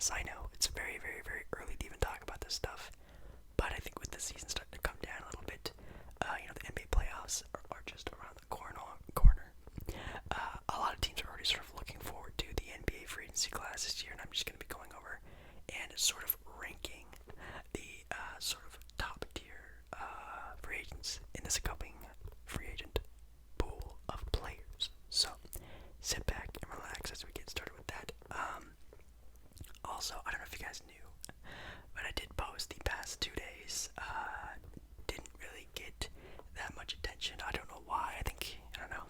playoffs. I know it's very, very, very early to even talk about this stuff, but I think with the season starting to come down a little bit, the NBA playoffs are just around the corner. A lot of teams are already sort of looking forward to the NBA free agency class this year, and I'm just going to be going over and sort of ranking the sort of top tier free agents in this upcoming free agent pool of players. So sit back and relax as we get started with that. Also, I don't know if you guys knew, but I did post the past 2 days. Didn't really get that much attention. I don't know why. I don't know.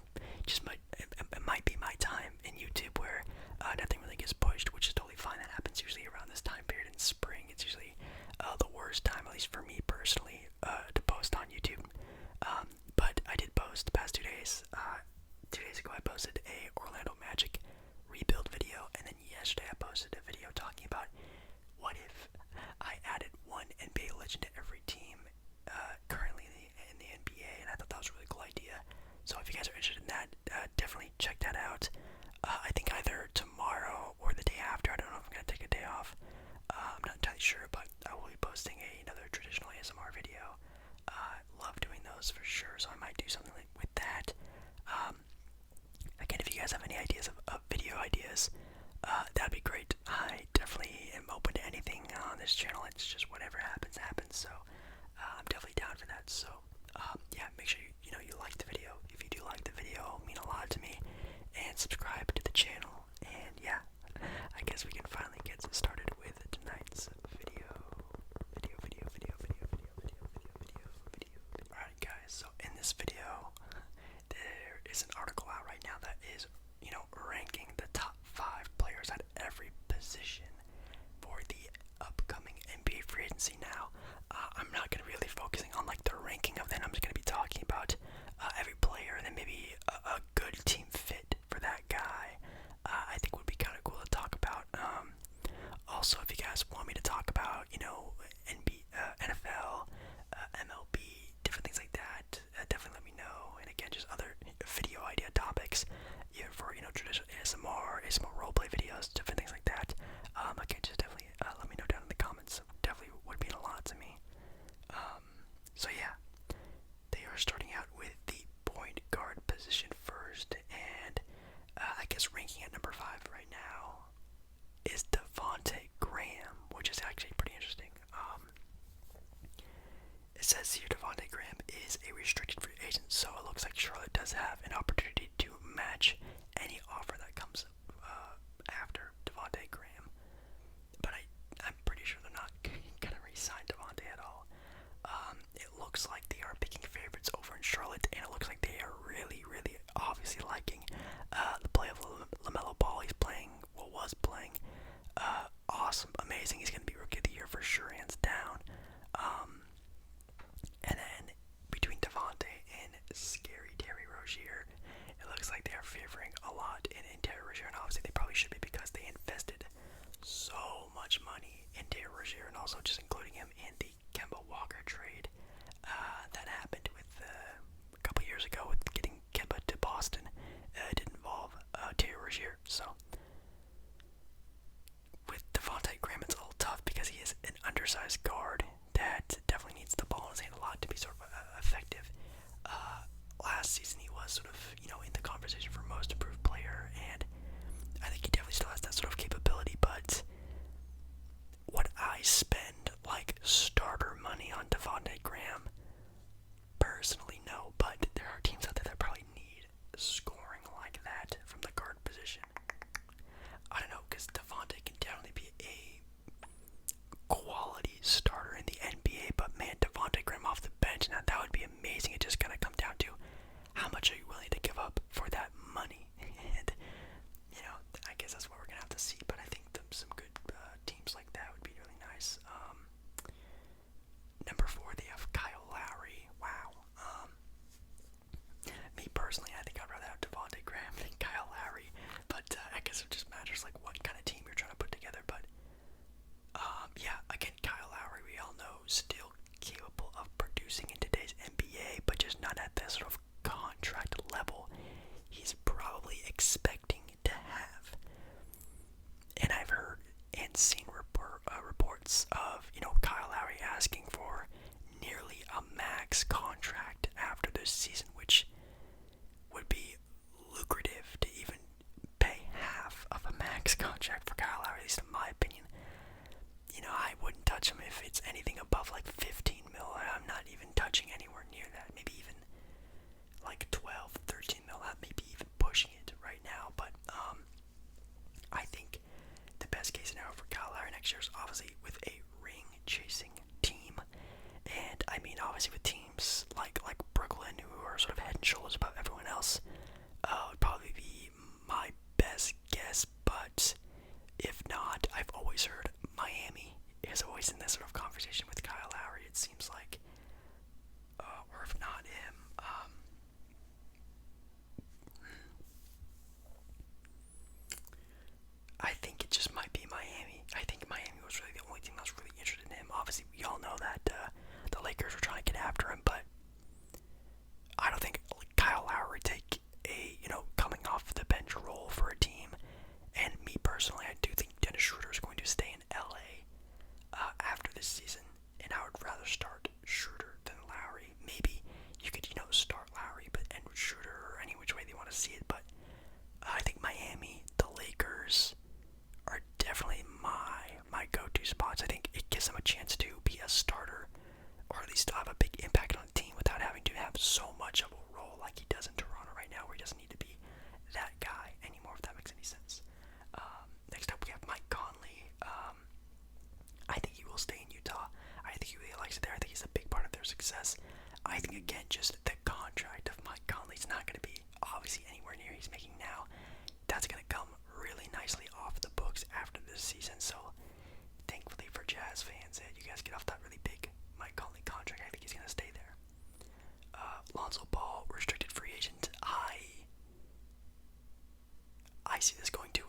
It might be my time in YouTube where nothing really gets pushed, which is totally fine. That happens usually around this time period in spring. It's usually the worst time, at least for me personally, to post on YouTube. But I did post the past 2 days. 2 days ago I posted a Orlando Magic rebuild video, and then yesterday I posted a video talking about what if I added one NBA legend to every team currently in the NBA, and I thought that was a really cool idea. So if you guys are interested in that, definitely check that out. I think either tomorrow or the day after. I don't know if I'm going to take a day off. I'm not entirely sure, but I will be posting another traditional ASMR video. Love doing those for sure, so I might do something with that. Again, if you guys have any ideas of video ideas, that'd be great. I definitely am open to anything on this channel. It's just whatever happens. So I'm definitely down for that. So yeah, make sure you like the video. If you do like the video, it'll mean a lot to me. And subscribe to the channel. And yeah, I guess we can finally get started with tonight's video. Alright guys, so in this video, there is an article out right now that is, ranking the top 5 players at every position for the upcoming NBA free agency. Now, I'm not going to really focusing on like the ranking of them. I'm just going to be talking about every player and then maybe a good team fit for that guy. I think would be kind of cool to talk about. Also, if you guys want me to talk about, NFL, MLB, different things like that, definitely let me know. And again, just other video idea topics, for traditional ASMR roleplay videos, different things like that. Again, just definitely let me know down in the comments. Definitely would mean a lot to me. So yeah, they are starting out with the point guard position first, and I guess ranking at number 5 right now is Devonte Graham, which is actually pretty interesting. It says here Devonte Graham is a restricted free agent, so it looks like Charlotte does have an opportunity to match any offer that comes after Devonte Graham. But I'm pretty sure they're not gonna re-sign Devonte at all. It looks like they are picking favorites over in Charlotte, and it looks like they are really, really obviously liking the play of LaMelo Ball. He's playing, was playing, awesome, amazing. He's gonna be Rookie of the Year for sure, hands down. And then between Devonte and scary Terry Rozier, it looks like they are favoring a lot in Terry Rozier, and obviously they probably should be because they invested so much money in Terry Rozier, and also just including him in the Kemba Walker trade that happened with a couple years ago with getting Kemba to Boston. It did involve Terry Rozier, so with Devonte Graham, it's a little tough because he is an undersized guard that definitely needs the ball in his hand a lot to be sort of effective. Last season he was sort of, in the conversation for most improved player, and I think he definitely still has that sort of capability, but would I spend like starter money on Devonte Graham? Personally, no, but there are teams out there that probably need scoring like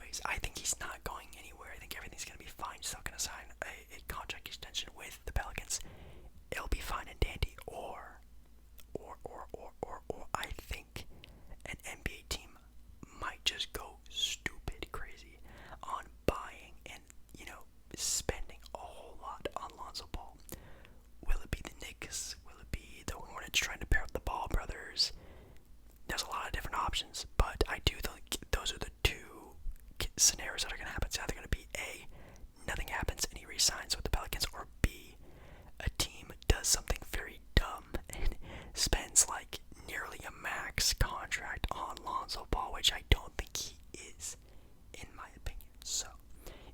anyways. I think he's not going anywhere. I think everything's going to be fine. He's still going to sign a contract extension with the Pelicans. It'll be fine and dandy. Or I think an NBA team might just go stupid crazy on buying and, spending a whole lot on Lonzo Ball. Will it be the Knicks? Will it be the Hornets trying to pair up the Ball brothers? There's a lot of different options, but I do think those are the two scenarios that are going to happen. It's either going to be A, nothing happens and he resigns with the Pelicans, or B, a team does something very dumb and spends like nearly a max contract on Lonzo Ball, which I don't think he is, in my opinion. So,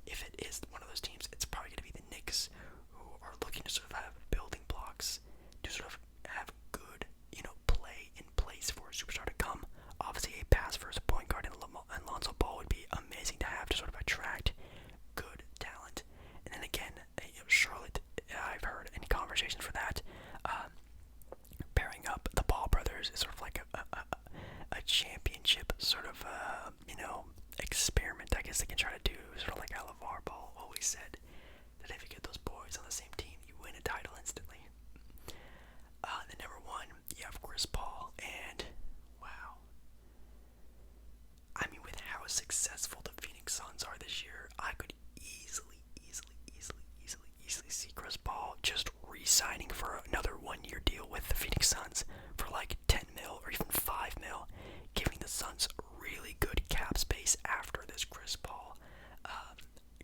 if it is one of those teams, it's probably going to be the Knicks, who are looking to sort of have building blocks to sort of have good, play in place for a superstar to come. Obviously, a pass first point guard and Lonzo Ball would be amazing to have to sort of attract good talent. And then again, Charlotte, I've heard any conversation for that. Pairing up the Ball brothers is sort of like a championship sort of, experiment. I guess they can try to do, sort of like how LeVar Ball always said, that if you get those boys on the same team, you win a title instantly. Then number one, you have Chris Paul, and wow. I mean, with how successful the Phoenix Suns are this year, I could easily see Chris Paul just re-signing for another 1-year deal with the Phoenix Suns for like 10 mil or even 5 mil, giving the Suns really good cap space after this Chris Paul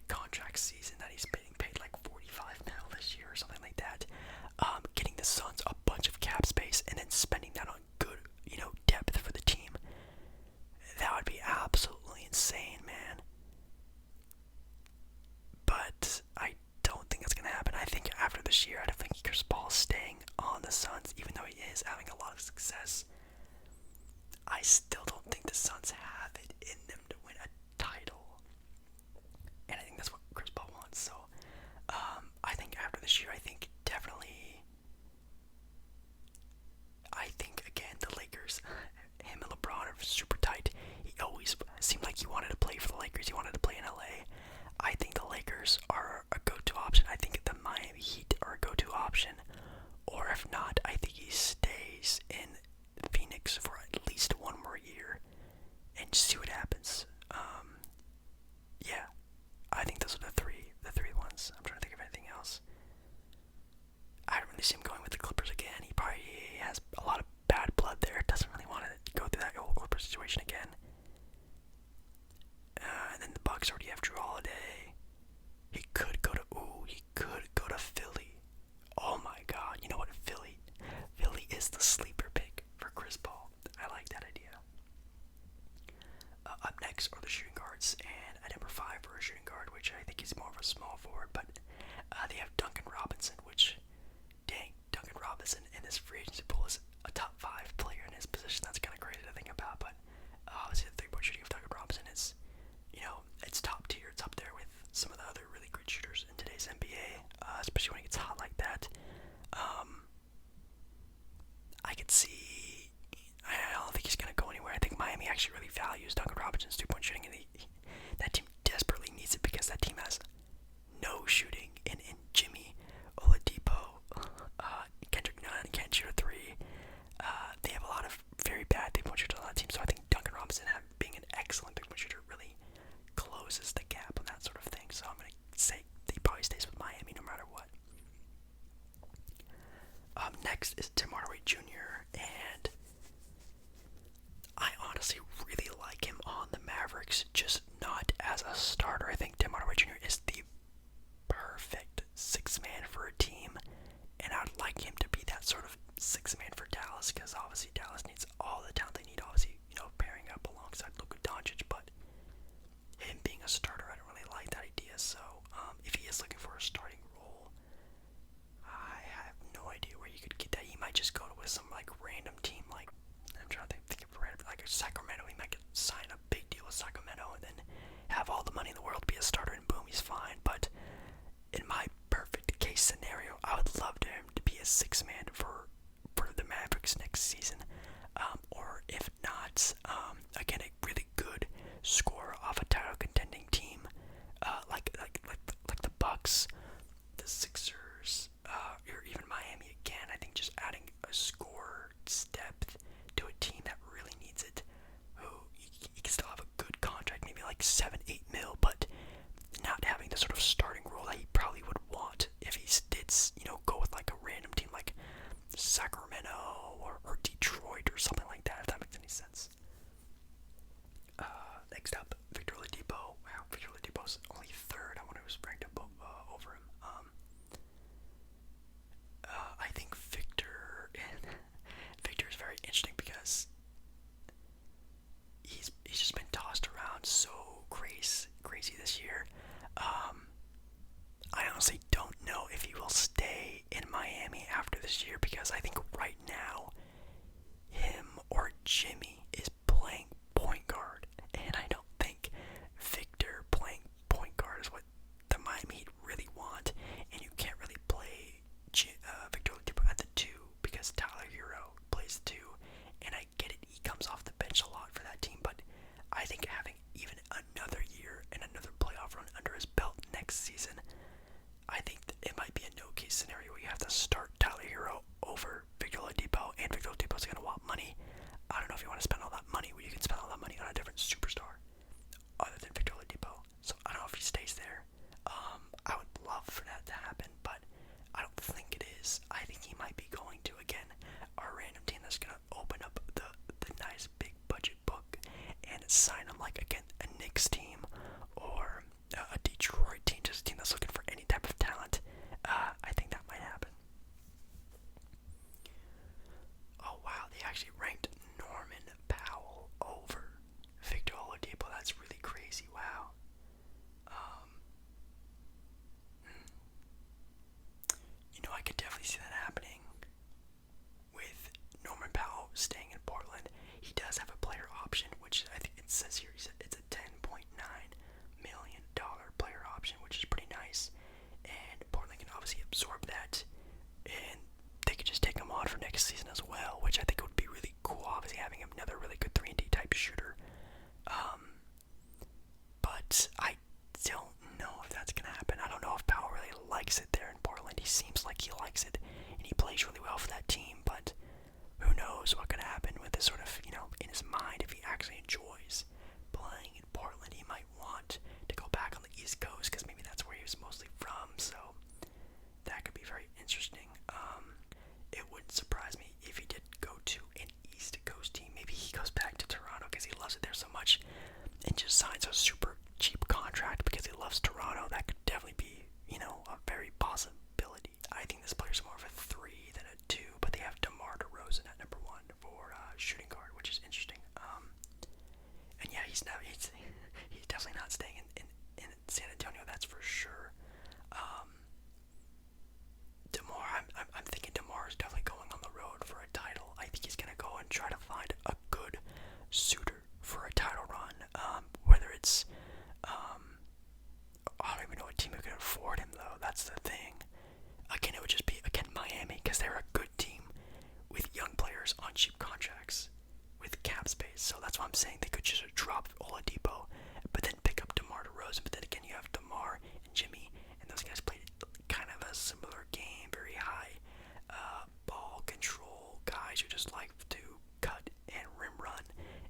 contract season that he's being paid like 45 mil this year or something like that. Getting the Suns a bunch of cap space and then spending that on good, depth for the team. That would be absolutely insane, man. But I don't think that's going to happen. I think after this year, I don't think Chris Paul is staying on the Suns, even though he is having a lot of success. I still don't think the Suns have it in them to win a title. And I think that's what Chris Paul wants. So, I think after this year, I think again, the Lakers, him and LeBron are super tight. He always seemed like he wanted to play for the Lakers. He wanted to play in LA. I think the Lakers are a go-to option. I think the Miami Heat are a go-to option. Or if not, I think he stays in Phoenix for at least one more year and see what happens. Yeah, I think those are the three ones. I'm trying to think of anything else. I don't really see him going with the Clippers again. He probably has a lot of bad blood there. Doesn't really want to go through that whole Clippers situation again. And then the Bucks already have Drew Holiday. He could go to Philly. Oh my God! You know what? Philly is the sleeper pick for Chris Paul. I like that idea. Up next are the shooting guards, and at number 5 for a shooting guard, which I think is more of a small forward, but they have Duncan Robinson, which, dang, Duncan Robinson in this free agency pool is a top 5 player in his position. That's kind of crazy to think about, but obviously the 3-point shooting of Duncan Robinson is, it's top tier. It's up there with some of the other really good shooters in today's NBA, especially when it gets hot like that. I could see, I don't think he's going to go anywhere. I think Miami actually really values Duncan Robinson's 2-point shooting, and that team desperately needs it because that team has no shooting in Jimmy, Oladipo, Kendrick Nunn can't shoot a 3. They have a lot of very bad 3-point shooters on that team, so I think Duncan Robinson being an excellent 3-point shooter really closes the gap on that sort of thing. So I'm going to say he probably stays with Miami no matter what. Next is DeMar DeRozan Jr., and I honestly really like him on the Mavericks, just not as a starter. I think DeMar DeRozan Jr. is the perfect 6-man for a team, and I'd like him to be that sort of 6-man for Dallas, because obviously Dallas needs all the talent they need, obviously, pairing up alongside Luka Doncic, but him being a starter, I don't really like that idea. So if he is looking for a starting role, I have no idea where you could get that. He might just go with some like random team, like I'm trying to think of random, like Sacramento. He might sign a big deal with Sacramento and then have all the money in the world, be a starter, and boom, he's fine. But in my perfect case scenario, I would love him to be a 6-man for the Mavericks next season, or if not, again, a really good scorer off a title contender like 7-8 mil, but not having the sort of starting role that he probably would want if he did, go with like a random team like Sacramento or Detroit or something like that, if that makes any sense. Next up, Victor Oladipo. Wow, Victor Oladipo's only third. I wonder who's ranked up over him. I think Victor is very interesting because he's just been tossed around so crazy this year. I honestly don't know if he will stay in Miami after this year because I think right now him or Jimmy is playing point guard, and I don't think Victor playing point guard is what the Miami Heat really want, and you can't really play Victor Oladipo at the 2 because Tyler Hero plays 2, and I get it, he comes off the bench a lot for that team, but I think having even another year and another playoff run under his belt next season, I think it might be a no-case scenario where you have to start Tyler Hero over Victor Oladipo, and Victor Oladipo's going to want money. I don't know if you want to spend all that money where you can spend all that money on a different superstar other than Victor Oladipo. So I don't know if he stays there. I would love for that to happen, but I don't think it is. I think he might be going to, again, a random team that's going to open up the nice big budget book and sign him like, again, a Knicks team or a Detroit team, just a team that's looking for any type of talent. I think that might happen. Oh wow, they actually ranked Norman Powell over Victor Oladipo. That's really crazy. Wow. I could definitely see that happening with Norman Powell staying in Portland. He does have a player option, which I think it says here it's a $10.9 million player option, which is pretty nice. And Portland can obviously absorb that, and they could just take him on for next season as well, which I think would be really cool. Obviously, having another really good 3-and-D type shooter. But I don't know if that's gonna happen. I don't know if Powell really likes it there in Portland. He seems like he likes it, and he plays really well for that team. But who knows what could happen with this sort of, in his mind, if he actually enjoys playing in Portland. He might want to go back on the East Coast because maybe that's where he was mostly from. So that could be very interesting. It wouldn't surprise me if he did go to an East Coast team. Maybe he goes back to Toronto because he loves it there so much and just signs a super cheap contract because he loves Toronto. That could definitely be, a very possibility. I think this player's more of a 3 than a 2, but they have DeMar DeRozan at number 1 for shooting guard, which is interesting. And yeah, he's definitely not staying in San Antonio, that's for sure. DeMar, I'm thinking DeMar is definitely going on the road for a title. I think he's gonna go and try to find a good suitor for a title run. Whether it's, I don't even know what team who can afford him though. That's the thing. Again, it would just be Miami because they're a good team with young players on cheap contracts with cap space. So that's why I'm saying they could just drop Oladipo, but then pick up DeMar DeRozan. But then again, you have DeMar and Jimmy, and those guys played kind of a similar game, very high ball control guys who just like to cut and rim run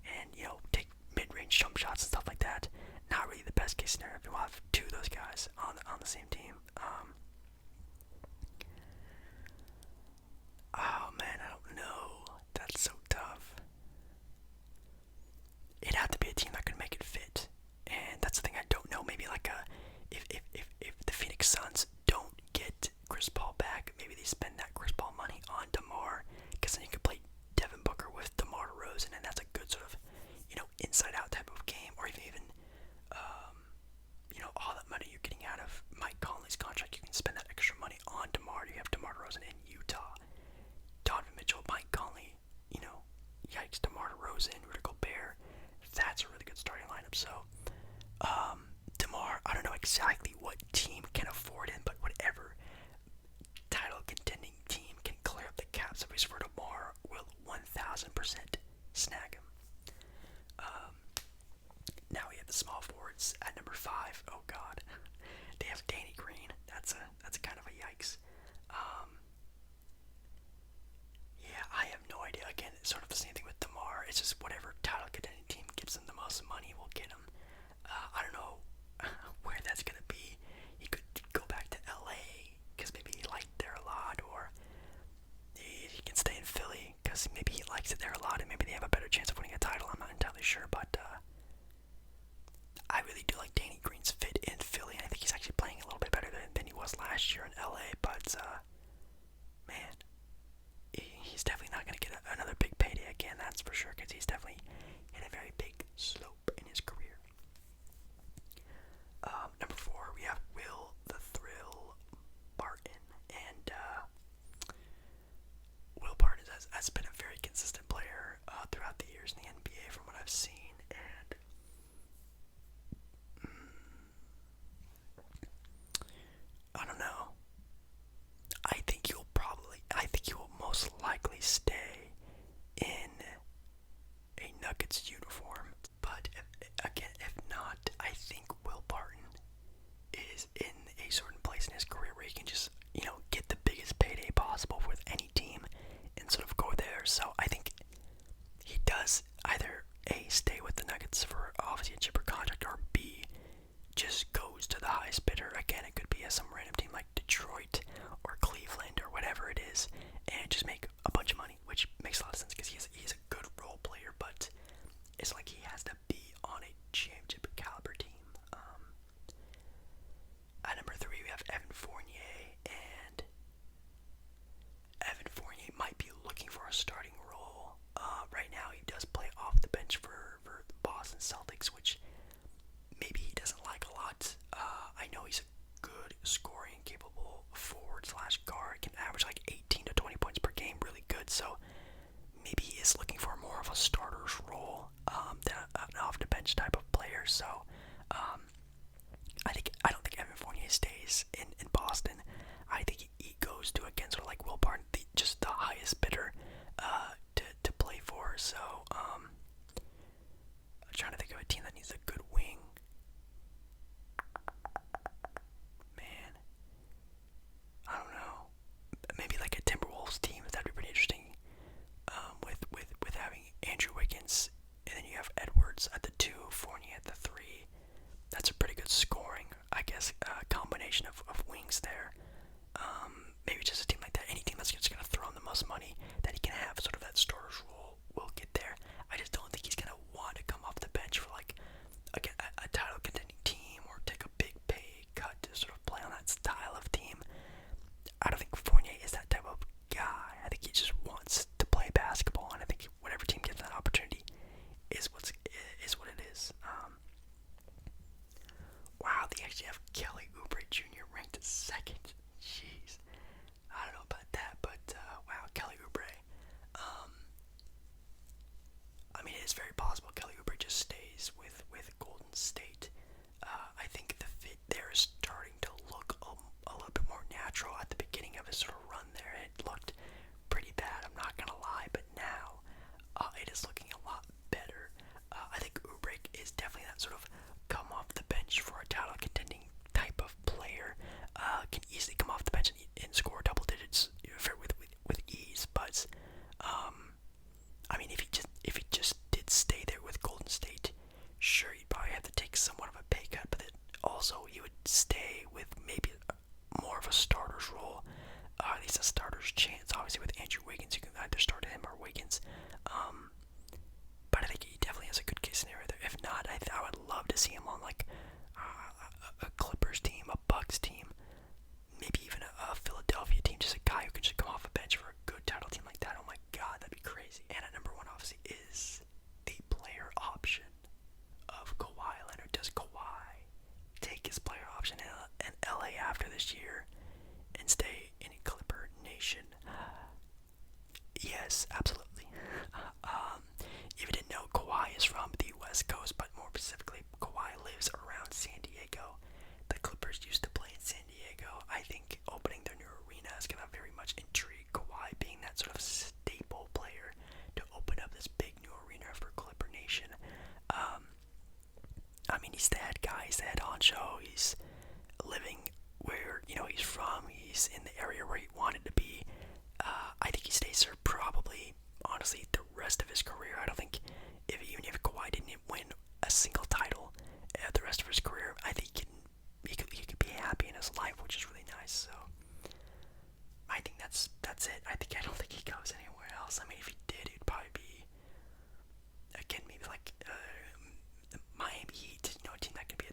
and take mid-range jump shots and stuff like that. Not really the best case scenario if you have 2 of those guys on the same team. Oh man, I don't know. That's so tough. It'd have to be a team that could make it fit, and that's the thing I don't know. Maybe like if the Phoenix Suns don't get Chris Paul back, maybe they spend that Chris Paul money on DeMar, because then you could play Devin Booker with DeMar DeRozan, and that's a good sort of inside-out type of game, or even all that money you're getting out of Mike Conley's contract, you can spend that extra money on DeMar. You have DeMar DeRozan in Utah, Donovan Mitchell, Mike Conley, yikes, DeMar DeRozan, Rudy Gay. That's a really good starting lineup. So, DeMar, I don't know exactly what team can afford him, but whatever title contending team can clear up the cap space for DeMar will 1000% snag him. Now we have the small forwards at number 5. Oh God, they have Danny Green. That's kind of a yikes. Yeah, I have no idea. Again, it's sort of the same thing with DeMar. It's just whatever title contending team gives them the most money will get him. really do like Danny Green's fit in Philly. I think he's actually playing a little bit better than he was last year in LA. But man, he's definitely not going to get another big payday again. That's for sure, because he's definitely hit a very big slope in his career. Number 4, we have Will the Thrill Barton, and Will Barton has been a very consistent player throughout the years in the NBA from what I've seen, and I don't know. I think he will most likely stay in a Nuggets uniform. But if not, I think Will Barton is in a certain place in his career where he can just, get the biggest payday possible with any team and sort of go there. So I think he does either A, stay with the Nuggets for obviously a cheaper contract, or B, just goes to the highest bidder. Again, it could be some random team like Detroit or Cleveland or whatever it is, and just make a bunch of money, which makes a lot of sense because he's a good role player, but it's like he has to be on a championship caliber team. At number 3, we have Evan Fournier, and Evan Fournier might be looking for a starting role. Right now, he does play off the bench for the Boston Celtics, which maybe he doesn't like a lot. I know he's a good scoring capable forward/guard, can average like 18 to 20 points per game, really good. So maybe he is looking for more of a starter's role than an off the bench type of player. So I don't think Evan Fournier stays in Boston. I think he goes to, again, sort of like Will Barton, just the highest bidder to play for. So I'm trying to think of a team that needs a good wing. Man, I don't know. Maybe like a Timberwolves team. That'd be pretty interesting. With having Andrew Wiggins, and then you have Edwards at the 2, Fournier at the 3. That's a pretty good scoring, I guess, combination of wings there. Maybe just a team like that. Any team that's just going to throw him the most money that he can have, sort of that starter's role, will get there. I just don't think he's going to want to come off the bench for like a title contending team or take a big pay cut to sort of play on that style of team. I don't think Fournier is that type of guy. I think he just wants to play basketball, and I think whatever team gives that opportunity is what it is. Wow, they actually have Kelly Oubre Jr. ranked 2nd. Jeez, I don't know about that, but wow, Kelly Oubre. I mean, it is very possible Kelly Oubre just stays with Golden State. I think the fit there is starting to look a little bit more natural. At the beginning of his sort of run there, it looked pretty bad, I'm not gonna lie, but now it is looking a lot better. I think Oubre is definitely that sort of come off the bench for a title contending type of player. Can easily come off the bench and score double digits with ease. But I mean, if he just did stay there with Golden State, sure, he'd probably have to take somewhat of a pay cut, but then also he would stay with maybe more of a starter's role, at least a starter's chance. Obviously, with Andrew Wiggins, you can either start him or Wiggins. But I think he definitely has a good case scenario there. If not, I would love to see him on like a Clippers team, a Bucks team, maybe even a Philadelphia team, just a guy who can just come off a bench for a good title team like that. Oh my God, that'd be crazy. And at number 1, obviously, is the player option of Kawhi Leonard. Does Kawhi take his player option in LA after this year and stay in Clipper Nation? Yes, absolutely. If you didn't know, Kawhi is from the West Coast, but more specifically, Kawhi lives around San Diego. The Clippers used to play in San Diego. I think opening their new arena is going to very much intrigue Kawhi, being that sort of staple player to open up this big new arena for Clipper Nation. I mean, he's the head guy, he's the head honcho, he's living where, he's from, he's in the area where he wanted to be. I think he stays there probably, honestly, the rest of his career. I don't think, even if Kawhi didn't win a single title the rest of his career, I think he could be happy in his life, which is really nice. So I think that's it. I don't think he goes anywhere else. I mean, if he did, it'd probably be, again, maybe like Miami Heat, a team that could be a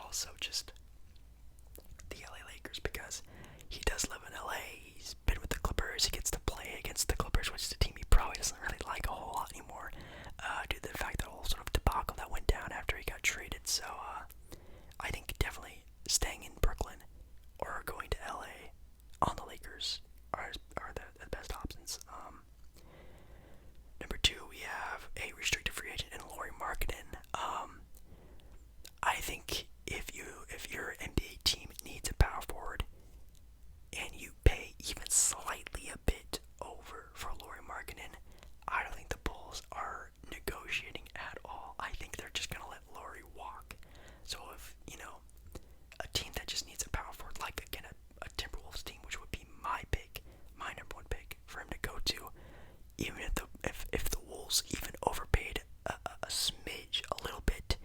also just the LA Lakers, because he does live in LA. He's been with the Clippers. He gets to play against the Clippers, which is a team he probably doesn't really like a whole lot anymore, due to the fact that whole sort of debacle that went down after he got traded. So I think definitely staying in Brooklyn or going to LA on the Lakers are the best options. Number 2, we have a restricted free agent in Lauri Markkanen. I think if your NBA team needs a power forward and you pay even slightly a bit over for Lauri Markkanen, I don't think the Bulls are negotiating at all. I think they're just gonna let Lauri walk. So if a team that just needs a power forward, like again a Timberwolves team, which would be my pick, my number 1 pick for him to go to, even if the Wolves even overpaid a smidge, a little bit,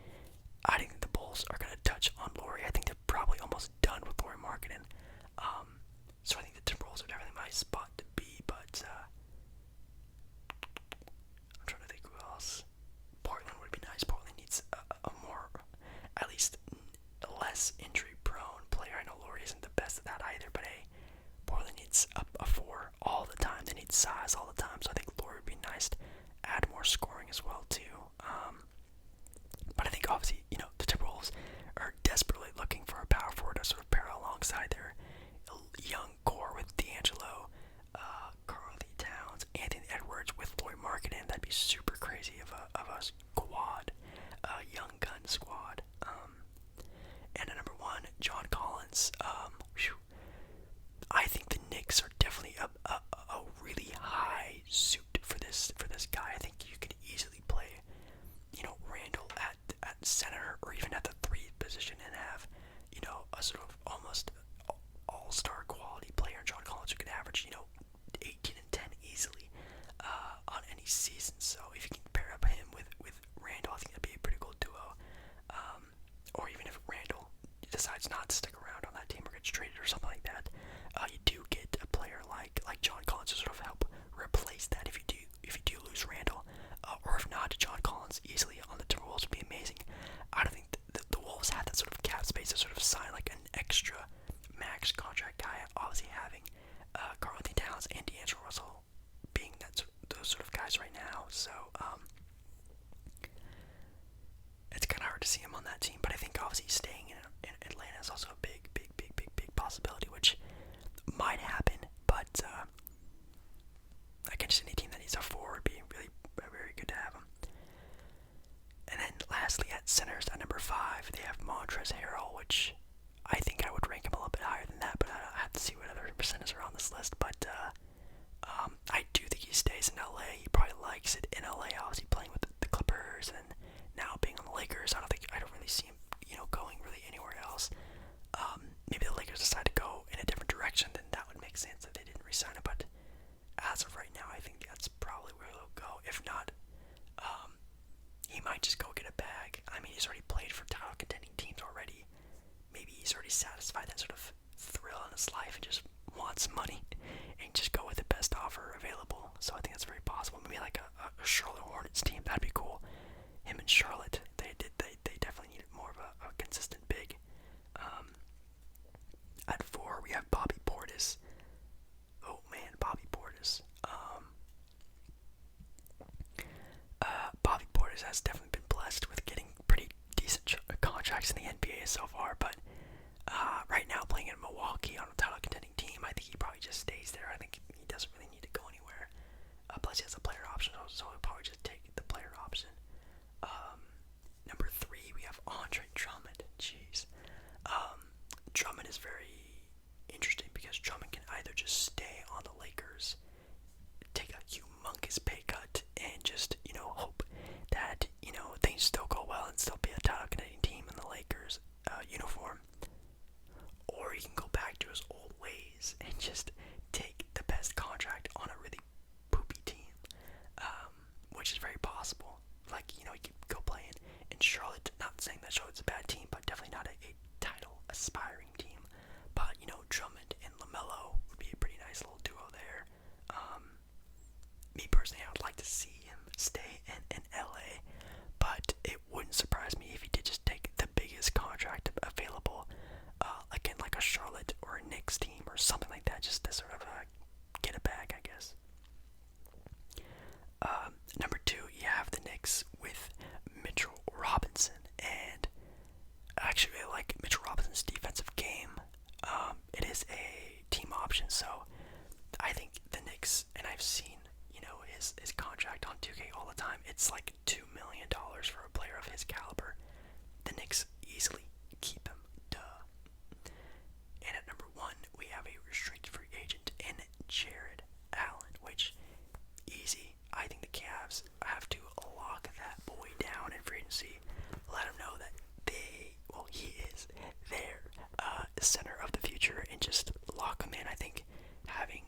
I think the Bulls are gonna touch on Lauri. I think they're probably almost done with Lauri Markkanen. So I think the Timberwolves are definitely my spot to be, but I'm trying to think who else. Portland would be nice. Portland needs a more, at least less injury prone player. I know Lauri isn't the best at that either, but hey, Portland needs a 4 all the time. They need size all the time, so I think Lauri would be nice to add more scoring as well too. But I think obviously, the Timberwolves are desperately looking for a power forward to sort of pair alongside their young core with D'Angelo, Karl-Anthony Towns, Anthony Edwards with Lauri Markkanen. That'd be super crazy of a squad, young gun squad. And at number 1, John Collins. I think the Knicks are definitely a really high suit for this guy. I think you could easily play, Randall at center or even at the 3 position and have, a sort of almost all-star quality player, John Collins, who could average, 18 and 10 easily on any season. So if you can pair up him with Randall, I think that'd be a pretty cool duo. Or even if Randall decides not to stick around on that team or gets traded or something like that, you do get a player like John Collins to sort of help replace that if you do lose Randall, or if not, John Collins easily on the Timberwolves would be amazing. I don't think the Wolves have that sort of cap space to sort of sign like an extra max contract guy. Obviously having Karl-Anthony Towns and D'Angelo Russell being those sort of guys right now, so it's kind of hard to see him on that team. But I think obviously staying in Atlanta is also a big possibility, which might happen. But again, just any team that needs a forward would be really very good to have him. And then lastly, at centers at number 5, they have Montrezl Harrell, which I think I would rank him a little bit higher than that, but I have to see what other percentages are on this list. But I do think he stays in LA. He probably likes it in LA, obviously playing with the Clippers and now being on the Lakers. I don't really see him, going really anywhere else. Maybe the Lakers decide to go in a different direction, then that would make sense if they didn't re-sign him. But as of right now, I think that's probably where they'll go. If not, he might just go get a bag. I mean, he's already played for title contending teams already. Maybe he's already satisfied that sort of thrill in his life and just wants money and just go with the best offer available. So I think that's very possible. Maybe like a Charlotte Hornets team. That'd be cool. Him and Charlotte, they definitely needed more of a consistent big. At 4, we have Bobby Portis. Oh man, Bobby Portis. Bobby Portis has definitely been blessed with getting pretty decent contracts in the NBA so far, but right now playing in Milwaukee on a title contending team, I think he probably just stays there. I think he doesn't really need to go anywhere. Plus he has a player option, so he'll probably just take the player option. Number 3, we have Andre Drummond. Jeez. Drummond is very interesting because Drummond can either just stay on the Lakers, take a humongous pay cut, and just, hope that, things still go well and still be a title contending team in the Lakers uniform. Or he can go back to his old ways and just take the best contract on a really poopy team, which is very possible. Like, he could go play in Charlotte. Not saying that Charlotte's a bad team, but definitely not a title aspiring team. But, Drummond and LaMelo would be a pretty nice little duo there. Me personally, I would like to see him stay in LA, but it wouldn't surprise me if he did just take the biggest contract available the center of the future and just lock him in. I think having